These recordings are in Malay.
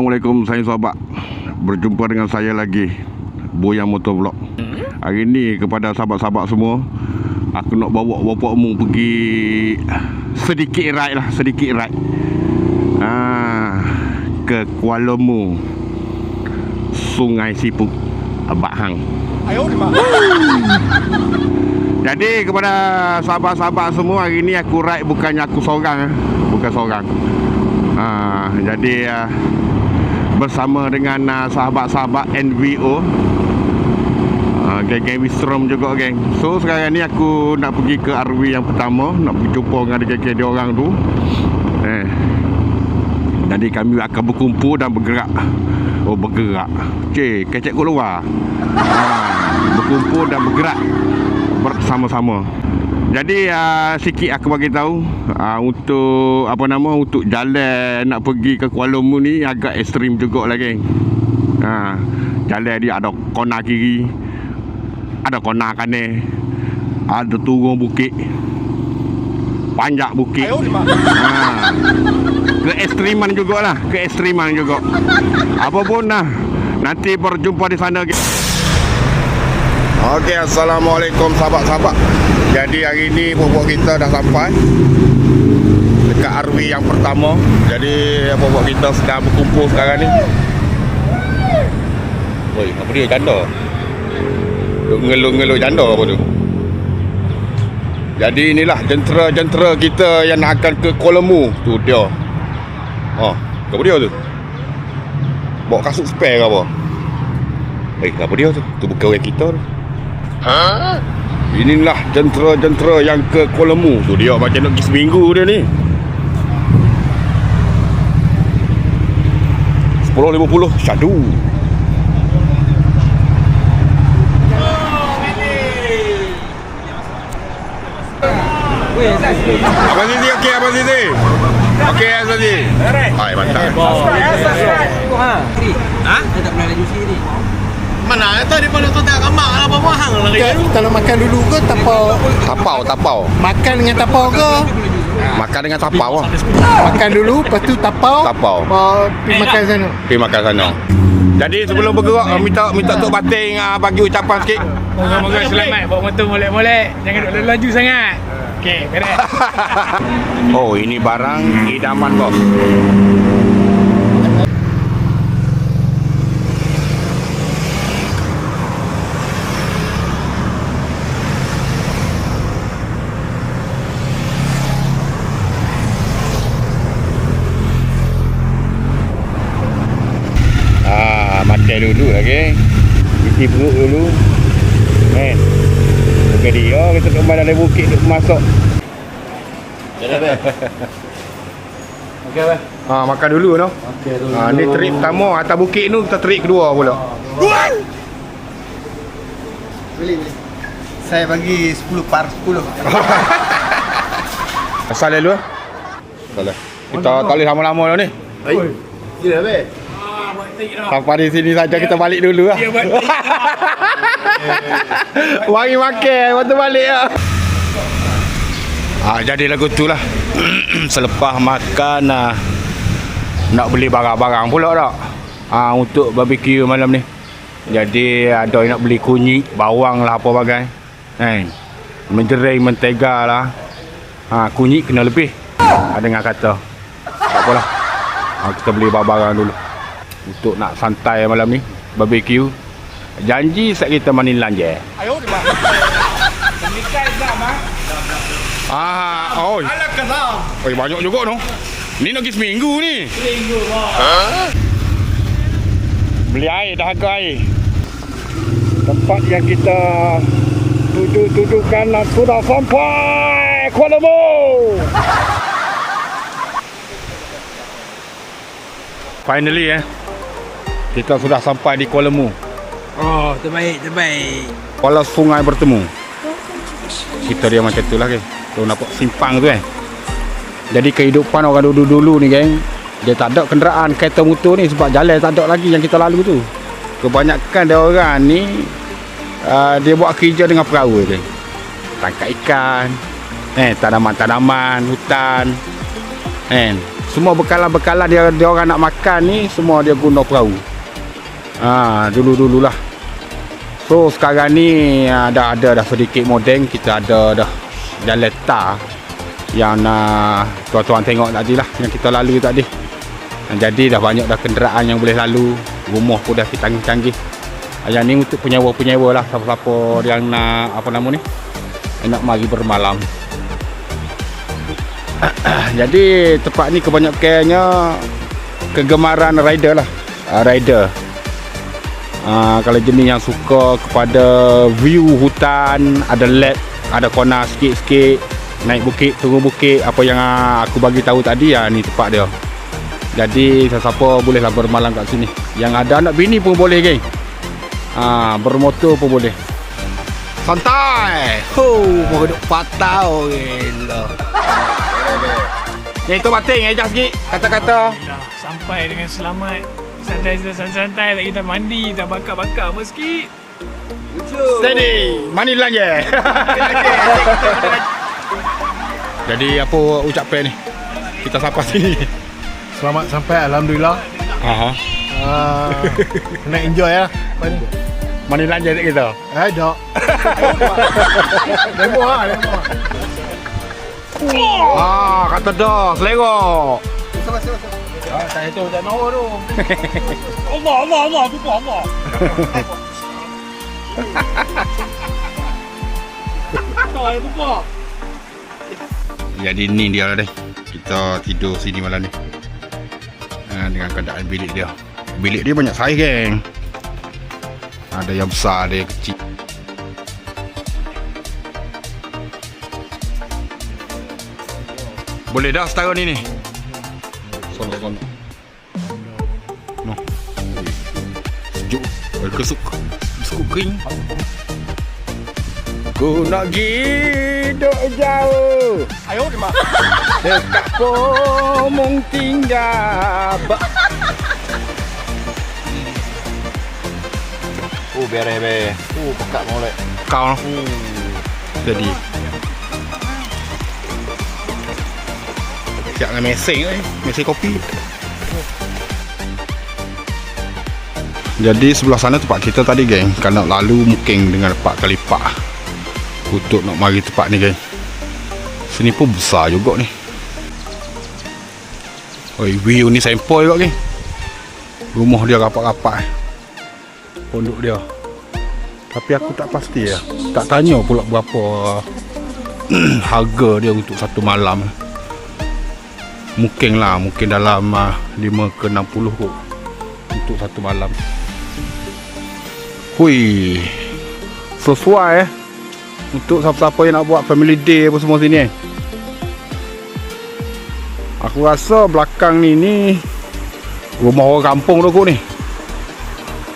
Assalamualaikum, saya sahabat. Berjumpa dengan saya lagi, Boyan Motovlog. Hari ni kepada sahabat-sahabat semua, aku nak bawa bapa umum pergi sedikit ride ke Kuala Lumpur, Sungai Siput, Bahang. Jadi kepada sahabat-sahabat semua, hari ni aku ride bukannya aku seorang, bukan seorang. Jadi bersama dengan sahabat-sahabat NVO, geng-geng Wisrom juga geng. So sekarang ni aku nak pergi ke RV yang pertama, nak berjumpa dengan geng-geng dia orang tu. Jadi kami akan berkumpul dan bergerak. Bergerak. Kecek kat luar. Berkumpul dan bergerak bersama-sama. Jadi sikit aku bagi tahu untuk untuk jalan nak pergi ke Kuala Lumpur ni agak ekstrim jugalah geng. Jalan dia ada kona kiri, ada kona kanan, ada turun bukit, panjang bukit. Keekstriman jugalah, keekstriman juga. Apa pun nanti berjumpa di sana geng. Okey, assalamualaikum sahabat-sahabat. Jadi hari ni bawa kita dah sampai dekat RV yang pertama. Jadi bawa kita sedang berkumpul sekarang ni. Oi, apa dia janda? Duk ngeluh-ngeluh janda apa tu? Jadi inilah jentera-jentera kita yang akan ke Kuala Lumpur. Tu dia. Apa dia tu? Bawa kasut spare ke apa? Apa dia tu? Tu bukan orang kita tu. Inilah jentera-jentera yang ke Kuala Lumpur. Tu dia macam nak pergi seminggu dia ni. 10.50 syadu. Abang Siti okey, Abang Siti. Okey, Abang Siti. Hai, mantap. Saya tak pernah laju sini. Mana tadi pada tu tak gamak apa mahang lagi. Kalau makan dulu ke Tapau. makan dengan tapau ke? Makan dengan tapau lah. Makan dulu, lepas tu tapau. Pergi makan sana. Pergi makan sana. Jadi sebelum bergerak, minta Tok Bating bagi ucapan sikit. Moga-moga selamat bawa motor molek-molek. Jangan duk laju sangat. Okey, beres. Ini barang idaman bos. Makan dulu lagi, isi perut dulu, bukan dia kita kembali dari bukit untuk masuk. Okey apa? Makan dulu no. Okey dulu. Ni trip pertama atas bukit tu, kita trip kedua pula. Boleh. Saya bagi 10/10. Asal dulu Salah. Kita tak boleh lama-lama dah ni. Gila be. Sampai di sini saja, kita balik dulu lah. Wangi makan, lepas tu balik lah. Jadi lagu tu lah. Selepas makan nak beli barang-barang pula tak untuk barbecue malam ni. Jadi ada yang nak beli kunyit, bawang lah apa bagai, menjering, mentega lah. Kunyit kena lebih, dengar kata. Tak apalah, kita beli barang-barang dulu untuk nak santai malam ni, barbecue. Janji set kita mani lanje. Ayo di bawah. Semikai dah bang. Alah kesam. Banyak juga no. Ni nak pergi seminggu ni. Seminggu bang. Beli air, dah harga air. Tempat yang kita tujukan sudah sampai Kuala Lumpur. Finally kita sudah sampai di Kuala Lumpur. Terbaik. Kuala Sungai bertemu. Kita dia macam tu lah geng. Tu nampak simpang tu Jadi kehidupan orang dulu ni geng, dia tak ada kenderaan kereta motor ni sebab jalan tak ada lagi yang kita lalu tu. Kebanyakan dia orang ni dia buat kerja dengan perahu geng. Tangkap ikan, tanaman-tanaman, hutan, semua bekalan-bekalan dia orang nak makan ni semua dia guna perahu. Dulu-dululah. So sekarang ni dah ada sedikit moden, kita ada dah jalan tar yang tuan-tuan tengok tadi lah, yang kita lalu tadi. Jadi dah banyak dah kenderaan yang boleh lalu, rumah pun dah canggih-canggih. Yang ni untuk penyewa-penyewa lah, siapa-siapa yang nak nak mari bermalam. Jadi tempat ni kebanyakannya kegemaran rider lah. Rider. Kalau jenis yang suka kepada view hutan, ada lap, ada corner sikit-sikit, naik bukit, turun bukit, apa yang aku bagi tahu tadi ni tempat dia. Jadi siapa bolehlah bermalam kat sini. Yang ada anak bini pun boleh, geng. Bermotor pun boleh. Santai. Mau duduk patau gila. Yang itu bating aja sikit kata-kata. Dah sampai dengan selamat. Santai-santai, tak kita mandi, tak bakar-bakar apa sikit. Steady. Mandi lagi. Jadi apa ucapan ni? Kita sampai sini. Selamat sampai, alhamdulillah. Kena enjoy lah. Mandi lagi tak kita? Dak. Lembo lah, lembo. Kata dah, selera. Tak itu, tak nawa tu. Allah, tu pun Allah. Tu pun. Jadi ni dia lah deh. Kita tidur sini malam ni. Dengan keadaan bilik dia. Bilik dia banyak saiz, geng. Ada yang besar, ada yang kecil. Boleh dah setara ni. Sondok-sondok. Sejuk. Kesuk kering. Ku nak hidup jauh. Ayo, Mak. Dekat pomong tinggal. Beres. Pekat molek. Kau. Jadi. Siap dengan mesin ni. Mesin kopi. Jadi sebelah sana tempat kita tadi, geng. Kalau nak lalu mungkin dengan tempat kalipak untuk nak mari tempat ni, geng. Sini pun besar juga ni. Oi, view ni sampel juga, geng. Rumah dia rapat-rapat. Pondok dia. Tapi aku tak pasti lah. Tak tanya pula berapa harga dia untuk satu malam. Mungkin dalam 5 ke 60 kot untuk satu malam. Hui, sesuai untuk siapa-siapa yang nak buat family day apa semua sini. Aku rasa belakang ni rumah orang kampung tu kot ni.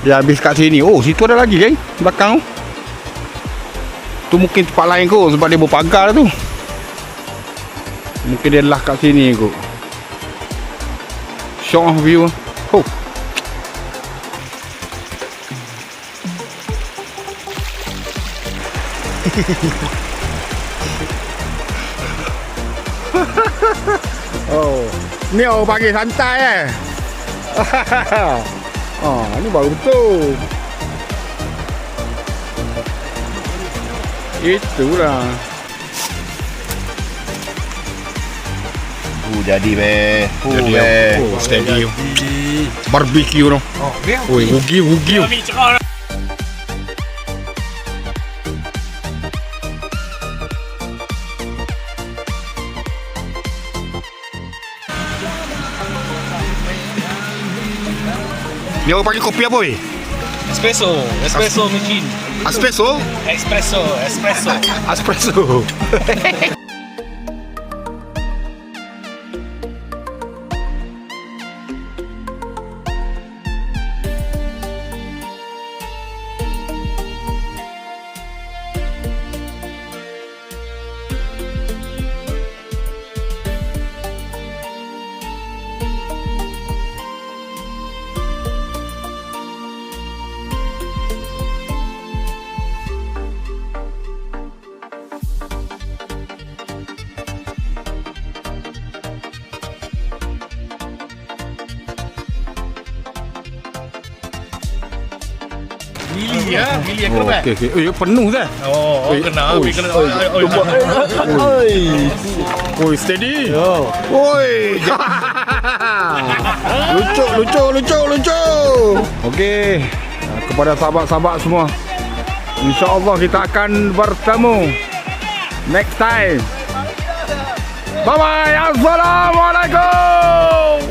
Dia habis kat sini. Oh, situ ada lagi, geng. Belakang tu mungkin tempat lain kot sebab dia berpagar tu. Mungkin dia lah kat sini kot. Show view. Oh. Oh, ni orang panggil santai ni baru betul. Itulah. Jadi steady. Barbecue tu. Oi, wugi. Ni orang panggil kopi apa, weh? Espresso machine. Espresso? Espresso. Mili ya. Mili aku dapat. Okey okey. Penuh dah. Oh, kena. Kena. Oi, steady. Oi. Lucu. Okey. Kepada sahabat-sahabat semua. InsyaAllah kita akan bertemu next time. Bye bye. Assalamualaikum.